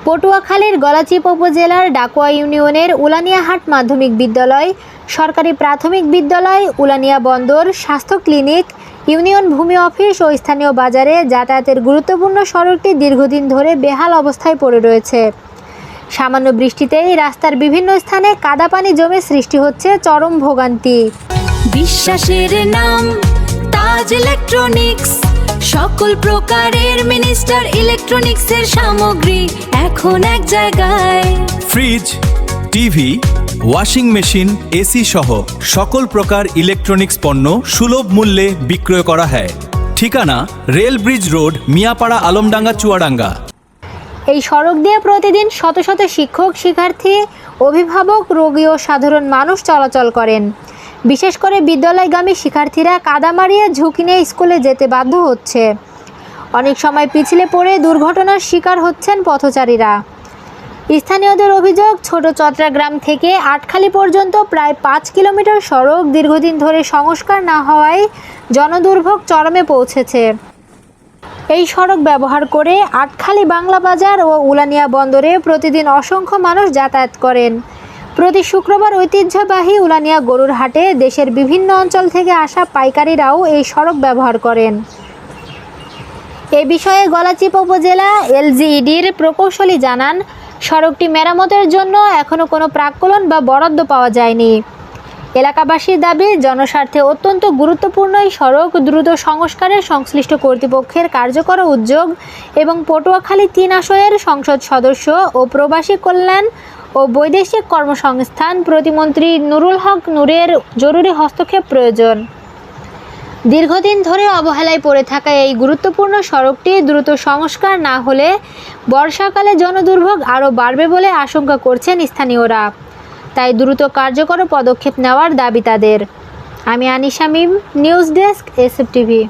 পটুয়াখালীর গলাচিপা উপজেলার ডাকুয়া ইউনিয়নের উলানিয়াহাট মাধ্যমিক বিদ্যালয়, সরকারি প্রাথমিক বিদ্যালয়, উলানিয়া বন্দর, স্বাস্থ্য ক্লিনিক, ইউনিয়ন ভূমি অফিস ও স্থানীয় বাজারে যাতায়াতের গুরুত্বপূর্ণ সড়কটি দীর্ঘদিন ধরে বেহাল অবস্থায় পড়ে রয়েছে। সামান্য বৃষ্টিতেই রাস্তার বিভিন্ন স্থানে কাদা পানি জমে সৃষ্টি হচ্ছে চরম ভোগান্তি। বিশ্বাসের নাম তাজ ইলেকট্রনিক্স, সকল প্রকারের মিনিস্টার ইলেকট্রনিক্সের সামগ্রী এখন এক জায়গায়। Fridge, TV, washing machine, AC সহ সকল প্রকার ইলেকট্রনিক্স পণ্য সুলভ মূল্যে বিক্রয় করা হয়। ঠিকানা rail bridge road, Miyapara, Alamdanga, Chuadanga. এই সড়ক দিয়ে প্রতিদিন শত শত শিক্ষক, শিক্ষার্থী, অভিভাবক, রোগী ও সাধারণ মানুষ চলাচল করেন। বিশেষ করে বিদ্যালয়গামী শিক্ষার্থীরা কাদা মারিয়ে ঝুঁকি নিয়ে স্কুলে যেতে বাধ্য হচ্ছে। অনেক সময় পিছলে পড়ে দুর্ঘটনার শিকার হচ্ছেন পথচারীরা। স্থানীয়দের অভিযোগ, ছোট চত্রা গ্রাম থেকে আটখালী পর্যন্ত প্রায় 5 কিলোমিটার সড়ক দীর্ঘদিন ধরে সংস্কার না হওয়ায় জনদুর্ভোগ চরমে পৌঁছেছে। এই সড়ক ব্যবহার করে আটখালী বাংলা বাজার ও উলানিয়া বন্দরে প্রতিদিন অসংখ্য মানুষ যাতায়াত করেন। প্রতি শুক্রবার ঐতিহ্যবাহী উলানিয়া গরুর হাটে দেশের বিভিন্ন অঞ্চল থেকে আসা পাইকারিরাও এই সড়ক ব্যবহার করেন। এ বিষয়ে গলাচিপা উপজেলা এলজিইডির প্রকৌশলী জানান, সড়কটি মেরামতের জন্য এখনও কোনো প্রাক্কলন বা বরাদ্দ পাওয়া যায়নি। এলাকাবাসীর দাবি, জনস্বার্থে অত্যন্ত গুরুত্বপূর্ণ এই সড়ক দ্রুত সংস্কারের সংশ্লিষ্ট কর্তৃপক্ষের কার্যকর উদ্যোগ এবং পটুয়াখালী 3 আসনের সংসদ সদস্য ও প্রবাসী কল্যাণ ও বৈদেশিক কর্মসংস্থান প্রতিমন্ত্রী নুরুল হক নূরের জরুরি হস্তক্ষেপ প্রয়োজন। দীর্ঘদিন ধরে অবহেলায় পড়ে থাকা এই গুরুত্বপূর্ণ সড়কটি দ্রুত সংস্কার না হলে বর্ষাকালে জনদুর্ভোগ আরও বাড়বে বলে আশঙ্কা করছেন স্থানীয়রা। তাই দ্রুত কার্যকর পদক্ষেপ নেওয়ার দাবি তাদের। আমি আনিশা মিম, নিউজ ডেস্ক, এসএফ টিভি।